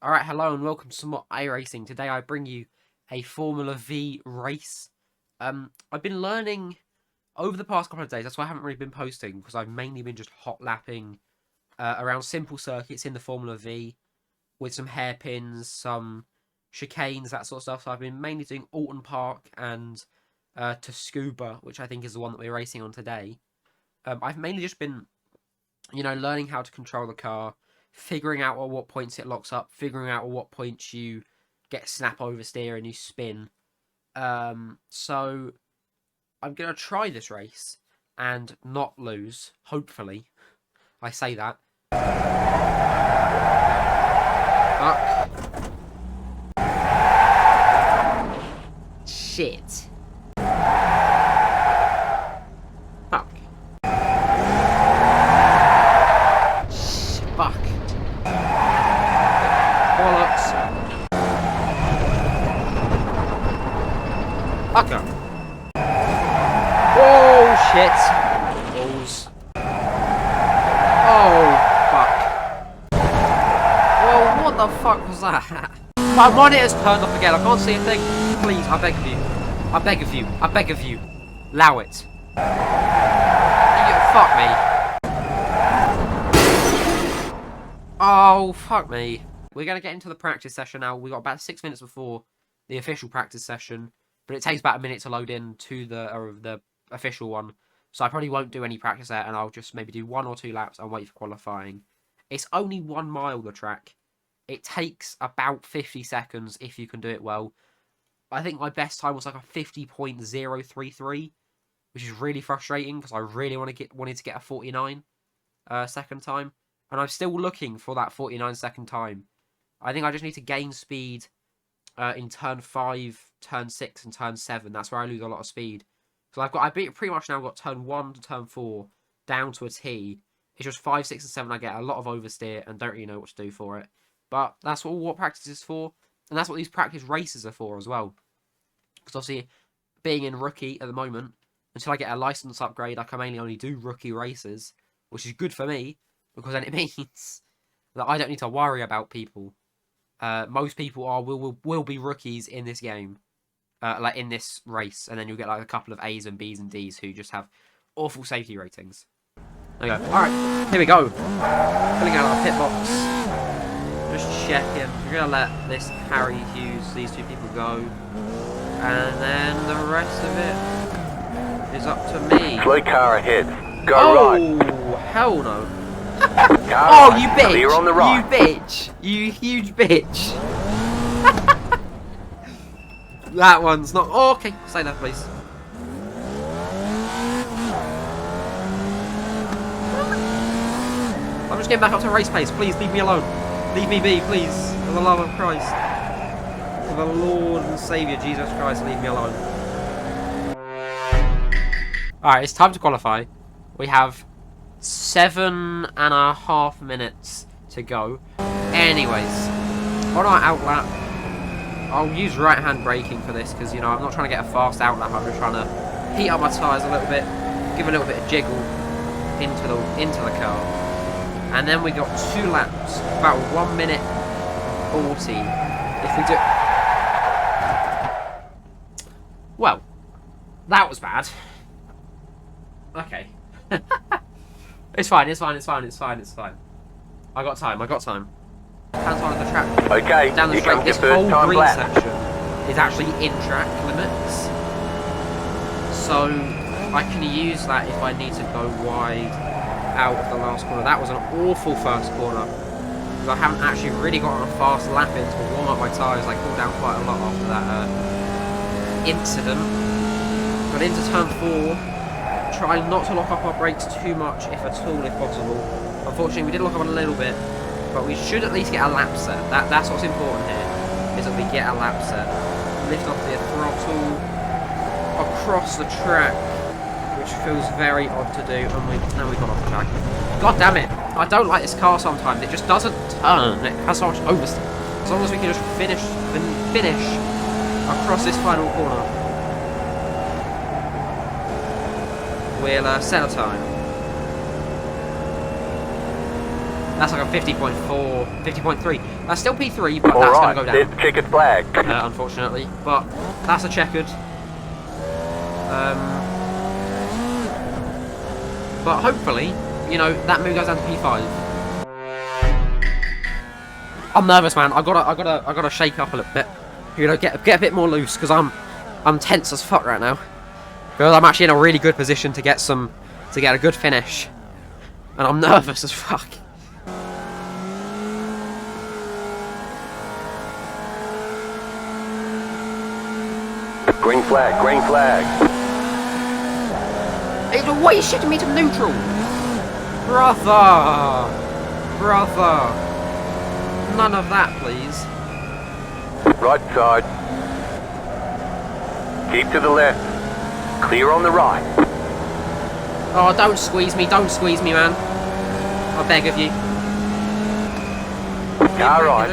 Alright, hello and welcome to some more iRacing. Today I bring you a Formula V race. I've been learning over the past couple of days, that's why I haven't really been posting, because I've mainly been just hot lapping around simple circuits in the Formula V, with some hairpins, some chicanes, that sort of stuff. So I've been mainly doing Alton Park and Tsukuba, which I think is the one that we're racing on today. I've mainly just been, learning how to control the car, figuring out at what points it locks up, figuring out at what points you get snap oversteer and you spin. So I'm going to try this race and not lose, hopefully. I say that. Fuck. Shit. Fuck. Fuck. Bollocks. Fucker. Oh, shit. Balls. Oh, fuck. Well, what the fuck was that? My monitor's turned off again. I can't see a thing. Please, I beg of you. I beg of you. I beg of you. Allow it. Fuck me. Oh, fuck me. We're going to get into the practice session now. We've got about 6 minutes before the official practice session. But it takes about a minute to load in to the official one. So I probably won't do any practice there. And I'll just maybe do 1 or 2 laps and wait for qualifying. It's only 1 mile, the track. It takes about 50 seconds if you can do it well. I think my best time was like a 50.033. Which is really frustrating because I really wanted to get a 49 second time. And I'm still looking for that 49 second time. I think I just need to gain speed in turn 5, turn 6, and turn 7. That's where I lose a lot of speed. So I pretty much now got turn 1 to turn 4 down to a T. It's just 5, 6, and 7 I get a lot of oversteer and don't really know what to do for it. But that's what practice is for. And that's what these practice races are for as well. Because obviously, being in rookie at the moment, until I get a license upgrade, I can mainly only do rookie races, which is good for me, because then it means that I don't need to worry about people. Most people will be rookies in this game, like in this race, and then you'll get like a couple of A's and B's and D's who just have awful safety ratings. There we go. All right, here we go. Filling out our pit box. Just checking. We're gonna let this Harry Hughes, these 2 people go, and then the rest of it is up to me. Slow car ahead. Go right. Oh, hell no. Oh, you bitch. You're on the right. You bitch. You huge bitch. That one's not... Oh, okay. Stay there, please. I'm just getting back up to race pace. Please, leave me alone. Leave me be, please. For the love of Christ. For the Lord and Saviour, Jesus Christ, leave me alone. Alright, it's time to qualify. We have 7.5 minutes to go. Anyways, on our outlap, I'll use right-hand braking for this because, I'm not trying to get a fast outlap. I'm just trying to heat up my tyres a little bit, give a little bit of jiggle into the car. And then we got 2 laps, about 1 minute 40. If we do... Well, that was bad. Okay. It's fine. I got time. Hands on the track. Okay, down the straight. This whole green section is actually in track limits. So I can use that if I need to go wide out of the last corner. That was an awful first corner. Because I haven't actually really gotten a fast lap in to warm up my tyres. I cooled down quite a lot after that incident. But into turn 4. Try not to lock up our brakes too much, if at all, if possible. Unfortunately, we did lock up a little bit, but we should at least get a lap set. That's what's important here, is that we get a lap set. Lift off the throttle across the track, which feels very odd to do, and we got off the track. God damn it! I don't like this car sometimes. It just doesn't turn. It has so much oversteer. As long as we can just finish across this final corner. We'll set a time. That's like a 50.4, 50.3. That's still P3, but All that's right, going to there's go the checkered flag. down, unfortunately. But that's a checkered. But hopefully, you know, that move goes down to P5. I'm nervous, man. I gotta shake up a little bit. You know, get a bit more loose because I'm tense as fuck right now. Because I'm actually in a really good position to get a good finish, and I'm nervous as fuck. Green flag, green flag. Why are you shifting me to neutral? Brother! Brother! None of that, please. Right side. Keep to the left. Clear on the right. Oh, don't squeeze me, man. I beg of you. Car right.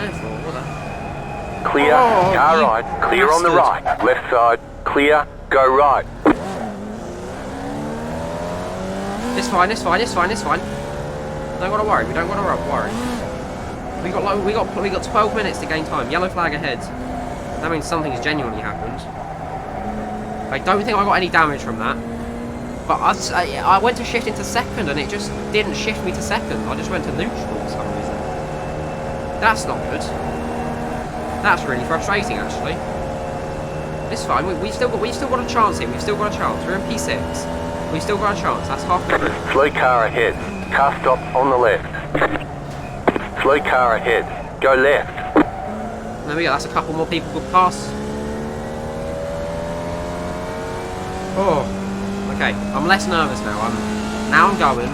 Clear, Oh, car right. Clear on the bastard. right. Left side. Clear, go right. It's fine. Don't gotta worry. We don't gotta worry. We got 12 minutes to gain time. Yellow flag ahead. That means something's genuinely happened. I don't think I got any damage from that. But I went to shift into second and it just didn't shift me to second. I just went to neutral for some reason. That's not good. That's really frustrating, actually. It's fine. We've still got a chance here. We've still got a chance. We're in P6. We've still got a chance. That's half the group. Slow car ahead. Car stop on the left. Slow car ahead. Go left. There we go. That's a couple more people could pass. Oh. Okay. I'm less nervous now. I'm going.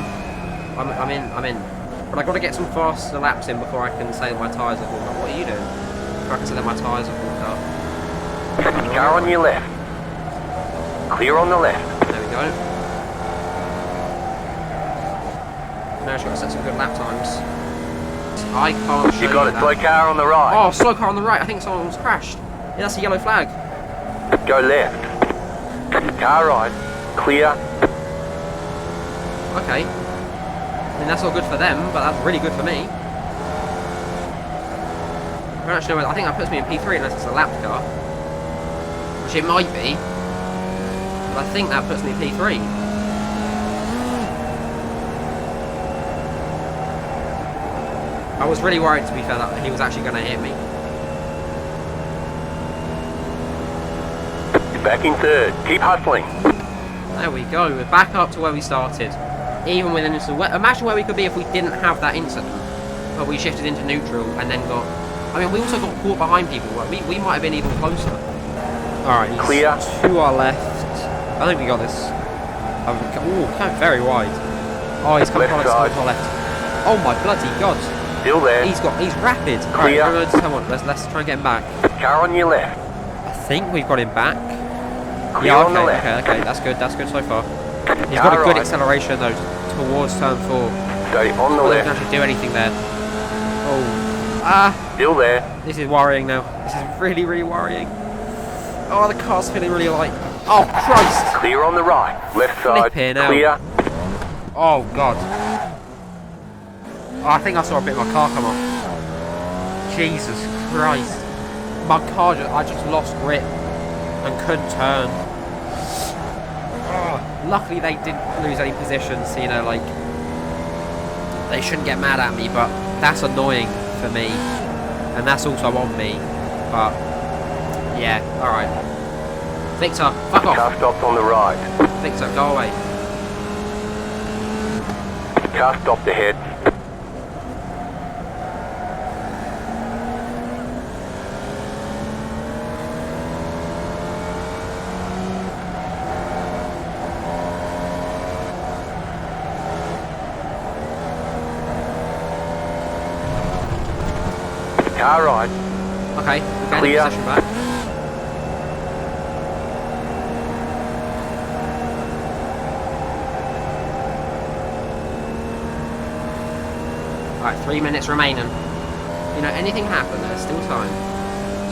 I'm in. But I got to get some faster laps in before I can say that my tyres are warmed up. What are you doing? Before I can say that my tyres are warmed up. Car on your left. Clear on the left. There we go. Now I've got to set some good lap times. I can't show You got it. Slow car on the right. Oh, slow car on the right. I think someone's crashed. Yeah, that's a yellow flag. Go left. Car right. Clear. Okay. I mean, that's all good for them, but that's really good for me. I don't actually know. I think that puts me in P3 unless it's a lap car. Which it might be. But I think that puts me in P3. I was really worried, to be fair, that he was actually going to hit me. You're back in third. Keep hustling. There we go. We're back up to where we started. Even with an incident. Imagine where we could be if we didn't have that incident. But we shifted into neutral and then got... I mean, we also got caught behind people. We might have been even closer. Alright, Clear. To our left. I think we got this. Ooh, very wide. Oh, he's coming to our left. Oh my bloody god. Still there. He's rapid. Clear. Alright, come on, let's try and get him back. Car on your left. I think we've got him back. Clear Yeah, on the left. okay, that's good so far. He's Car got a good right. acceleration though towards turn 4. Stay on the Doesn't left. actually do anything there. Oh. Still there. This is worrying now. This is really, really worrying. Oh, the car's feeling really light. Oh, Christ! Clear on the right. Left side. Flipping out. Clear. Oh, God. Oh, I think I saw a bit of my car come off. Jesus Christ. My car I just lost grip and couldn't turn. Oh, luckily they didn't lose any positions, you know, like... They shouldn't get mad at me, but that's annoying for me. And that's also on me. But, yeah, alright. Victor, fuck off. Car stopped on the right. Victor, go away. Car stopped ahead. Car right. Okay, we're getting Clear. position back. Alright, 3 minutes remaining. You know, anything happen, there's still time.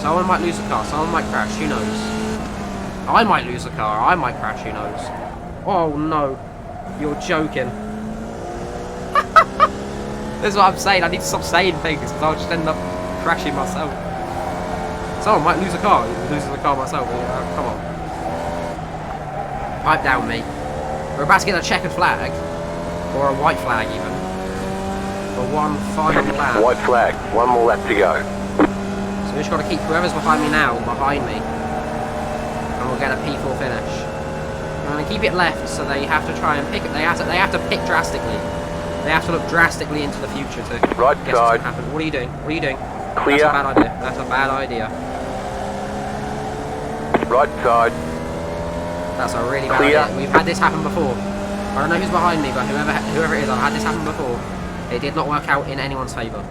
Someone might lose a car, someone might crash, who knows? I might lose a car, I might crash, who knows? Oh no, you're joking. That's what I'm saying, I need to stop saying things, because I'll just end up crashing myself. Someone might lose a car. Loses a car myself. Come on. Pipe down, mate. We're about to get a checkered flag. Or a white flag, even. For one final lap. White flag. One more lap to go. So we just got to keep whoever's behind me now, behind me. And we'll get a P4 finish. I'm going to keep it left, so they have to try and pick it. They have to pick drastically. They have to look drastically into the future to right guess side. what's going to happen. What are you doing? What are you doing? Clear. That's a bad idea. That's a bad idea. Right side. That's a really bad Clear. idea. We've had this happen before. I don't know who's behind me, but whoever it is, I've had this happen before. It did not work out in anyone's favour.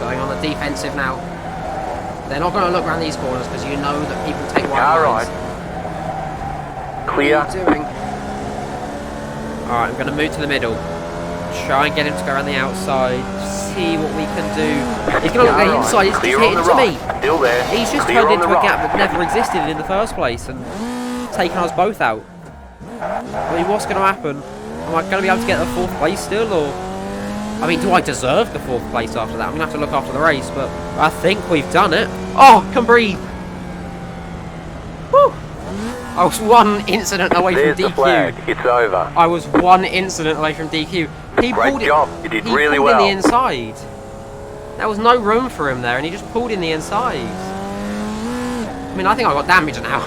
Going on the defensive now. They're not going to look around these corners because you know that people take wide lines. Clear. What are you doing? Alright, I'm going to move to the middle. Try and get him to go around the outside. See what we can do. He's going to look at the inside. He's just hitting to me. Still there. He's just turned into a gap that never existed in the first place and taken us both out. I mean, what's going to happen? Am I going to be able to get the 4th place still, or... I mean, do I deserve the 4th place after that? I'm going to have to look after the race, but I think we've done it. Oh, can breathe. Woo! I was one incident away from DQ. The flag. It's over. I was one incident away from DQ. He Great pulled job. You did really pulled well. in the inside. There was no room for him there, and he just pulled in the inside. I mean, I think I got damage now.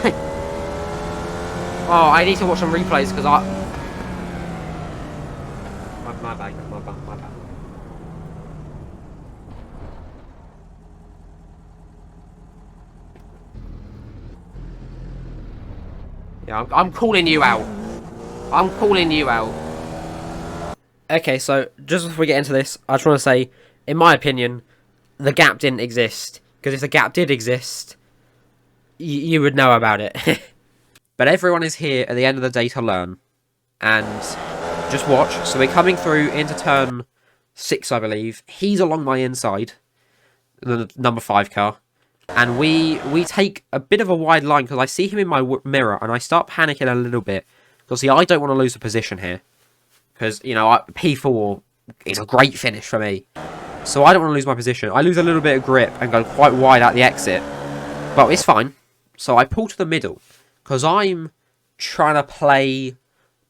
Oh, I need to watch some replays because I... My bad. Yeah, I'm calling you out. I'm calling you out. Okay, so just before we get into this, I just want to say, in my opinion, the gap didn't exist. Because if the gap did exist, you would know about it. But everyone is here at the end of the day to learn. And just watch. So we're coming through into turn 6, I believe. He's along my inside. The number 5 car. And we take a bit of a wide line because I see him in my mirror and I start panicking a little bit. Because, see, I don't want to lose the position here. Because, you know, P4 is a great finish for me. So I don't want to lose my position. I lose a little bit of grip and go quite wide at the exit. But it's fine. So I pull to the middle. Because I'm trying to play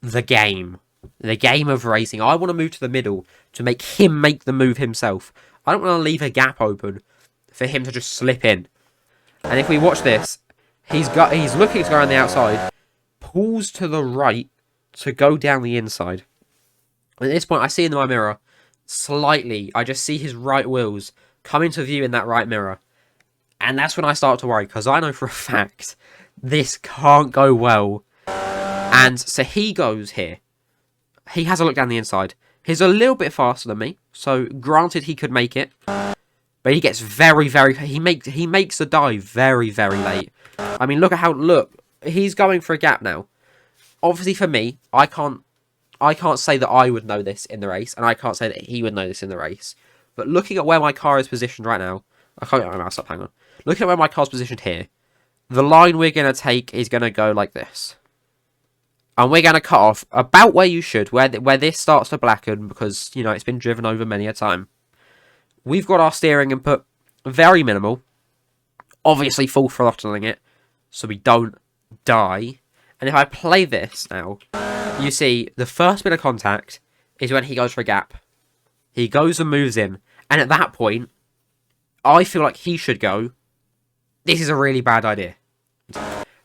the game. The game of racing. I want to move to the middle to make him make the move himself. I don't want to leave a gap open for him to just slip in. And if we watch this, he's looking to go around the outside, pulls to the right to go down the inside. At this point, I see in my mirror, slightly, I just see his right wheels come into view in that right mirror. And that's when I start to worry, because I know for a fact this can't go well. And so he goes here. He has a look down the inside. He's a little bit faster than me, so granted he could make it. But he gets very, he makes the dive very, very late. I mean, look, he's going for a gap now. Obviously for me, I can't say that I would know this in the race, and I can't say that he would know this in the race. But looking at where my car is positioned right now, I can't get my mouse up, hang on. Looking at where my car's positioned here, the line we're going to take is going to go like this. And we're going to cut off about where you should, where this starts to blacken, because, you know, it's been driven over many a time. We've got our steering input very minimal. Obviously full throttling it, so we don't die. And if I play this now, you see the first bit of contact is when he goes for a gap. He goes and moves in. And at that point, I feel like he should go. This is a really bad idea.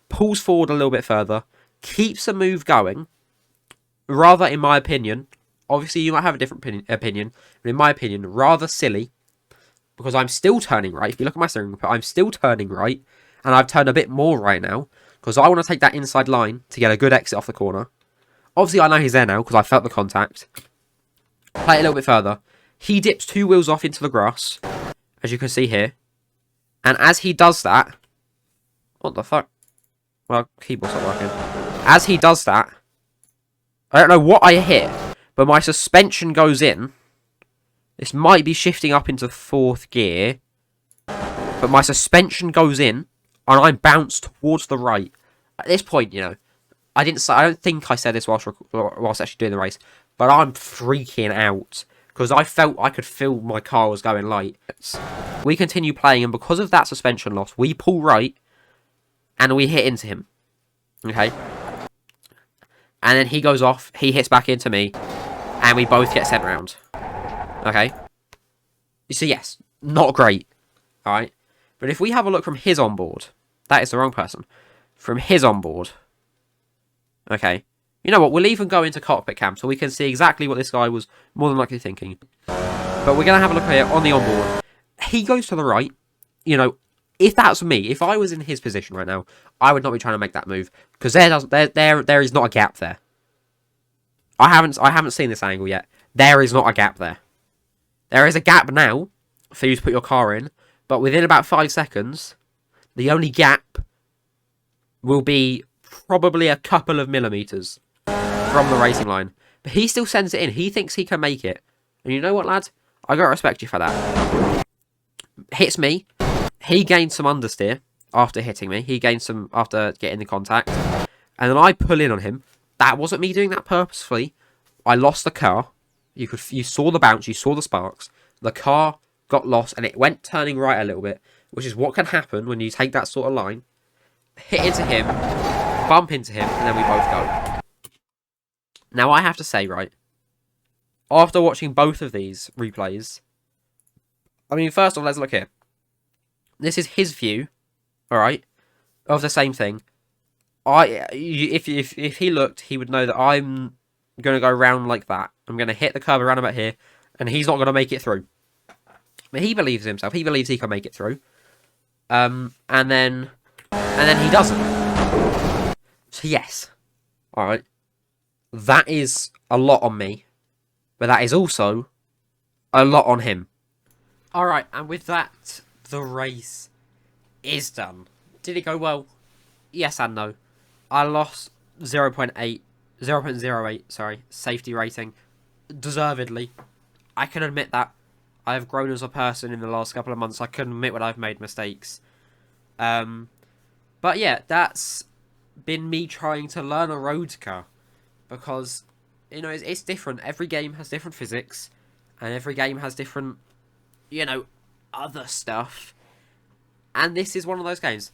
Pulls forward a little bit further. Keeps the move going. Rather, in my opinion, obviously you might have a different opinion, but in my opinion, rather silly. Because I'm still turning right. If you look at my steering wheel, I'm still turning right. And I've turned a bit more right now. Because I want to take that inside line to get a good exit off the corner. Obviously, I know he's there now because I felt the contact. Play it a little bit further. He dips 2 wheels off into the grass. As you can see here. And as he does that... What the fuck? Well, keyboard's not working. As he does that... I don't know what I hit. But my suspension goes in. This might be shifting up into 4th gear. But my suspension goes in. And I'm bounced towards the right. At this point, you know, I didn't say, I don't think I said this whilst actually doing the race, but I'm freaking out because I felt I could feel my car was going light. We continue playing, and because of that suspension loss, we pull right and we hit into him. Okay, and then he goes off, he hits back into me, and we both get sent round. Okay, so yes, not great. All right, but if we have a look from his onboard, that is the wrong person. From his onboard. Okay. You know what? We'll even go into cockpit cam so we can see exactly what this guy was more than likely thinking. But we're going to have a look here on the onboard. He goes to the right. You know, if that's me, if I was in his position right now, I would not be trying to make that move. Because there is not a gap there. I haven't seen this angle yet. There is not a gap there. There is a gap now for you to put your car in. But within about 5 seconds, the only gap will be probably a couple of millimeters from the racing line. But he still sends it in. He thinks he can make it. And you know what, lad? I gotta respect you for that. Hits me. He gains some understeer after hitting me. He gains some after getting the contact. And then I pull in on him. That wasn't me doing that purposefully. I lost the car. You saw the bounce. You saw the sparks. The car got lost and it went turning right a little bit, which is what can happen when you take that sort of line. Hit into him, bump into him, and then we both go. Now, I have to say, right, after watching both of these replays, I mean, first off, let's look here. This is his view, alright, of the same thing. If he looked, he would know that I'm going to go round like that. I'm going to hit the curb around about here, and he's not going to make it through. But he believes in himself. He believes he can make it through. And then he doesn't. So yes, alright, that is a lot on me, but that is also a lot on him. Alright, and with that, the race is done. Did it go well? Yes and no. I lost 0.08, sorry, safety rating, deservedly. I can admit that. I have grown as a person in the last couple of months. I can admit when I've made mistakes. But yeah, that's been me trying to learn a road car. Because, you know, it's different. Every game has different physics. And every game has different, you know, other stuff. And this is one of those games.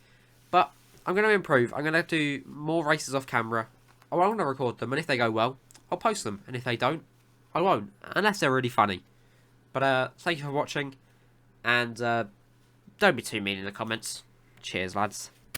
But I'm going to improve. I'm going to do more races off camera. I want to record them. And if they go well, I'll post them. And if they don't, I won't. Unless they're really funny. But thank you for watching. And don't be too mean in the comments. Cheers, lads.